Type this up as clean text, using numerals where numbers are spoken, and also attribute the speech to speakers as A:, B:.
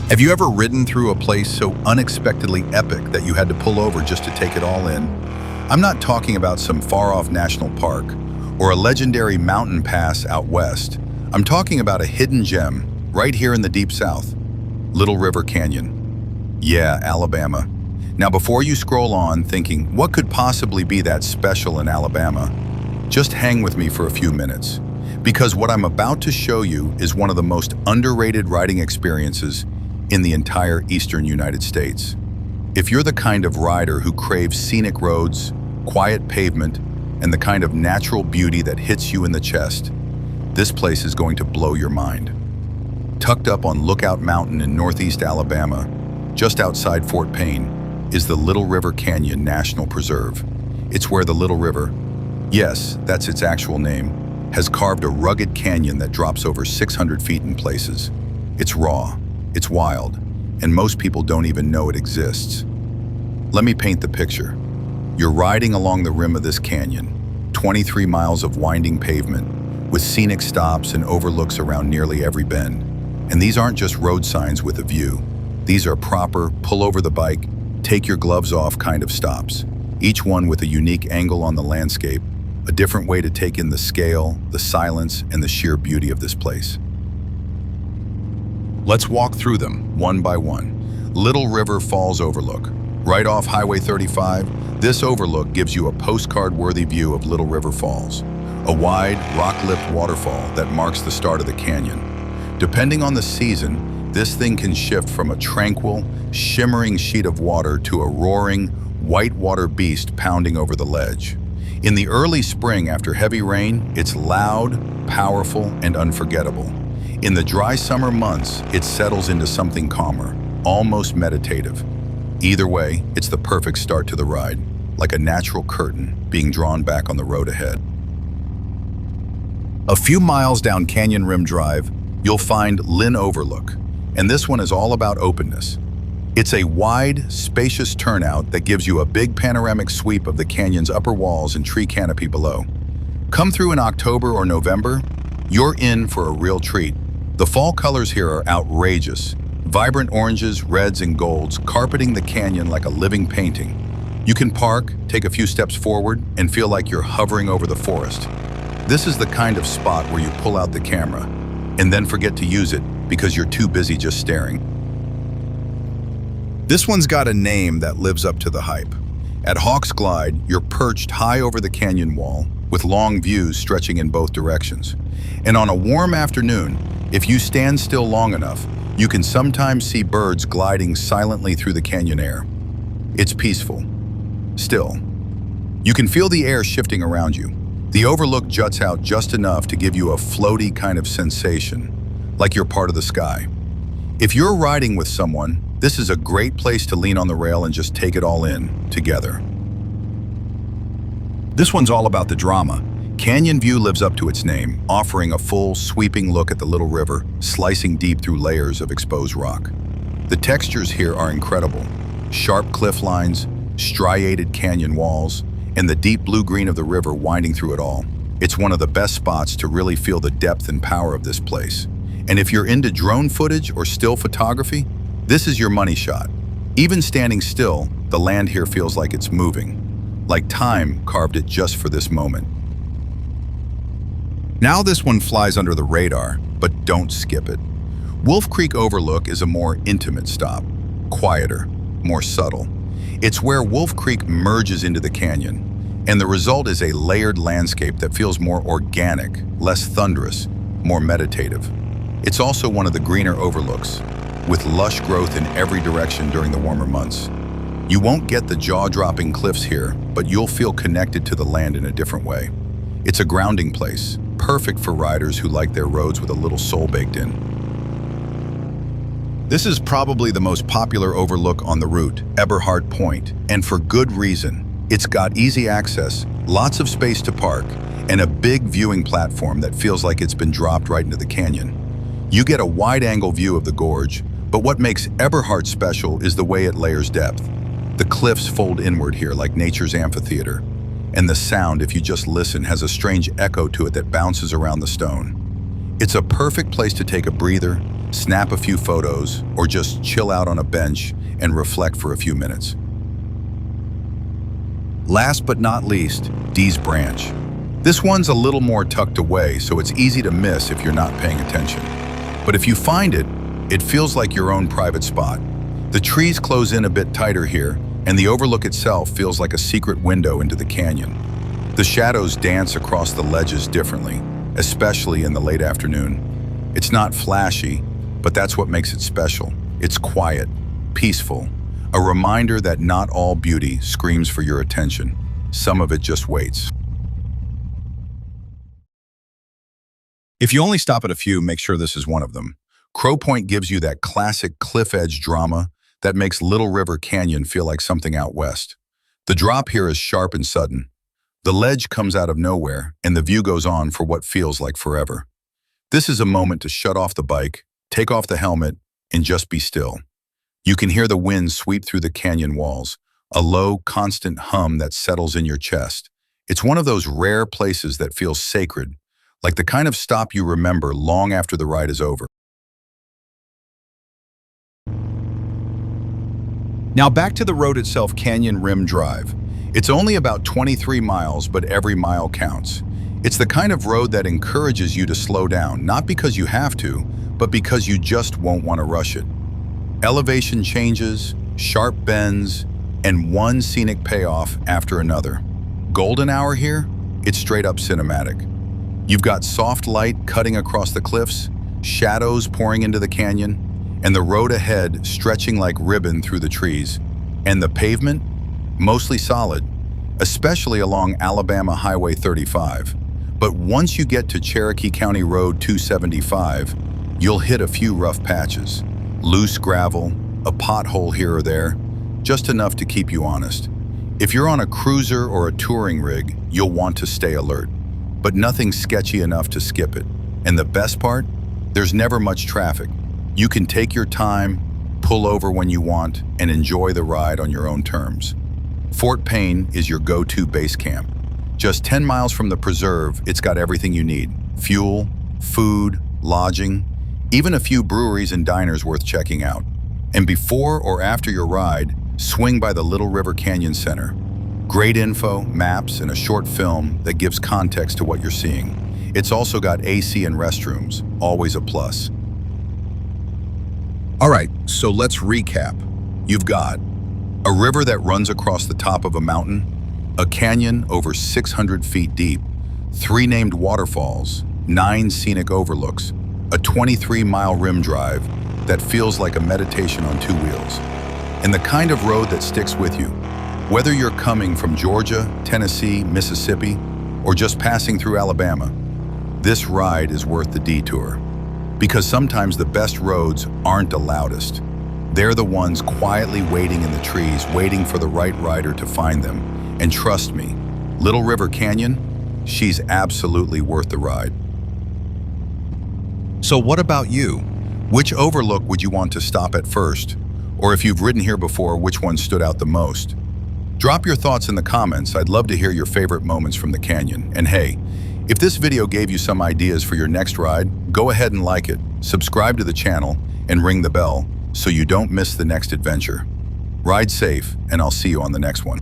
A: Have you ever ridden through a place so unexpectedly epic that you had to pull over just to take it all in? I'm not talking about some far-off national park or a legendary mountain pass out west. I'm talking about a hidden gem right here in the Deep South, Little River Canyon. Yeah, Alabama. Now before you scroll on thinking, what could possibly be that special in Alabama? Just hang with me for a few minutes, because what I'm about to show you is one of the most underrated riding experiences in the entire eastern United States. If you're the kind of rider who craves scenic roads, quiet pavement, and the kind of natural beauty that hits you in the chest, this place is going to blow your mind. Tucked up on Lookout Mountain in northeast Alabama, just outside Fort Payne, is the Little River Canyon National Preserve. It's where the Little River, yes, that's its actual name, has carved a rugged canyon that drops over 600 feet in places. It's raw, it's wild, and most people don't even know it exists. Let me paint the picture. You're riding along the rim of this canyon, 23 miles of winding pavement, with scenic stops and overlooks around nearly every bend. And these aren't just road signs with a view. These are proper, pull over the bike, take your gloves off kind of stops, each one with a unique angle on the landscape, a different way to take in the scale, the silence, and the sheer beauty of this place. Let's walk through them, one by one. Little River Falls Overlook. Right off Highway 35, this overlook gives you a postcard-worthy view of Little River Falls, a wide, rock-lipped waterfall that marks the start of the canyon. Depending on the season, this thing can shift from a tranquil, shimmering sheet of water to a roaring, whitewater beast pounding over the ledge. In the early spring after heavy rain, it's loud, powerful, and unforgettable. In the dry summer months, it settles into something calmer, almost meditative. Either way, it's the perfect start to the ride, like a natural curtain being drawn back on the road ahead. A few miles down Canyon Rim Drive, you'll find Lynn Overlook, and this one is all about openness. It's a wide, spacious turnout that gives you a big panoramic sweep of the canyon's upper walls and tree canopy below. Come through in October or November, you're in for a real treat. The fall colors here are outrageous. Vibrant oranges, reds, and golds carpeting the canyon like a living painting. You can park, take a few steps forward, and feel like you're hovering over the forest. This is the kind of spot where you pull out the camera and then forget to use it because you're too busy just staring. This one's got a name that lives up to the hype. At Hawks Glide, you're perched high over the canyon wall with long views stretching in both directions. And on a warm afternoon, if you stand still long enough, you can sometimes see birds gliding silently through the canyon air. It's peaceful. Still, you can feel the air shifting around you. The overlook juts out just enough to give you a floaty kind of sensation, like you're part of the sky. If you're riding with someone, this is a great place to lean on the rail and just take it all in, together. This one's all about the drama. Canyon View lives up to its name, offering a full, sweeping look at the Little River, slicing deep through layers of exposed rock. The textures here are incredible. Sharp cliff lines, striated canyon walls, and the deep blue-green of the river winding through it all. It's one of the best spots to really feel the depth and power of this place. And if you're into drone footage or still photography, this is your money shot. Even standing still, the land here feels like it's moving, like time carved it just for this moment. Now this one flies under the radar, but don't skip it. Wolf Creek Overlook is a more intimate stop, quieter, more subtle. It's where Wolf Creek merges into the canyon, and the result is a layered landscape that feels more organic, less thunderous, more meditative. It's also one of the greener overlooks, with lush growth in every direction during the warmer months. You won't get the jaw-dropping cliffs here, but you'll feel connected to the land in a different way. It's a grounding place, perfect for riders who like their roads with a little soul baked in. This is probably the most popular overlook on the route, Eberhard Point, and for good reason. It's got easy access, lots of space to park, and a big viewing platform that feels like it's been dropped right into the canyon. You get a wide-angle view of the gorge, but what makes Eberhard special is the way it layers depth. The cliffs fold inward here like nature's amphitheater, and the sound, if you just listen, has a strange echo to it that bounces around the stone. It's a perfect place to take a breather, snap a few photos, or just chill out on a bench and reflect for a few minutes. Last but not least, Dee's Branch. This one's a little more tucked away, so it's easy to miss if you're not paying attention. But if you find it, it feels like your own private spot. The trees close in a bit tighter here, and the overlook itself feels like a secret window into the canyon. The shadows dance across the ledges differently, especially in the late afternoon. It's not flashy, but that's what makes it special. It's quiet, peaceful, a reminder that not all beauty screams for your attention. Some of it just waits. If you only stop at a few, make sure this is one of them. Crow Point gives you that classic cliff edge drama that makes Little River Canyon feel like something out west. The drop here is sharp and sudden. The ledge comes out of nowhere, and the view goes on for what feels like forever. This is a moment to shut off the bike, take off the helmet, and just be still. You can hear the wind sweep through the canyon walls, a low, constant hum that settles in your chest. It's one of those rare places that feels sacred, like the kind of stop you remember long after the ride is over. Now back to the road itself, Canyon Rim Drive. It's only about 23 miles, but every mile counts. It's the kind of road that encourages you to slow down, not because you have to, but because you just won't want to rush it. Elevation changes, sharp bends, and one scenic payoff after another. Golden hour here? It's straight up cinematic. You've got soft light cutting across the cliffs, shadows pouring into the canyon, and the road ahead stretching like ribbon through the trees. And the pavement? Mostly solid, especially along Alabama Highway 35. But once you get to Cherokee County Road 275, you'll hit a few rough patches. Loose gravel, a pothole here or there, just enough to keep you honest. If you're on a cruiser or a touring rig, you'll want to stay alert, but nothing sketchy enough to skip it. And the best part? There's never much traffic. You can take your time, pull over when you want, and enjoy the ride on your own terms. Fort Payne is your go-to base camp. Just 10 miles from the preserve, it's got everything you need. Fuel, food, lodging, even a few breweries and diners worth checking out. And before or after your ride, swing by the Little River Canyon Center. Great info, maps, and a short film that gives context to what you're seeing. It's also got AC and restrooms, always a plus. All right, so let's recap. You've got a river that runs across the top of a mountain, a canyon over 600 feet deep, 3 named waterfalls, 9 scenic overlooks, a 23-mile rim drive that feels like a meditation on 2 wheels, and the kind of road that sticks with you. Whether you're coming from Georgia, Tennessee, Mississippi, or just passing through Alabama, this ride is worth the detour. Because sometimes the best roads aren't the loudest. They're the ones quietly waiting in the trees, waiting for the right rider to find them. And trust me, Little River Canyon, she's absolutely worth the ride. So what about you? Which overlook would you want to stop at first? Or if you've ridden here before, which one stood out the most? Drop your thoughts in the comments. I'd love to hear your favorite moments from the canyon. And hey, if this video gave you some ideas for your next ride, go ahead and like it, subscribe to the channel, and ring the bell so you don't miss the next adventure. Ride safe, and I'll see you on the next one.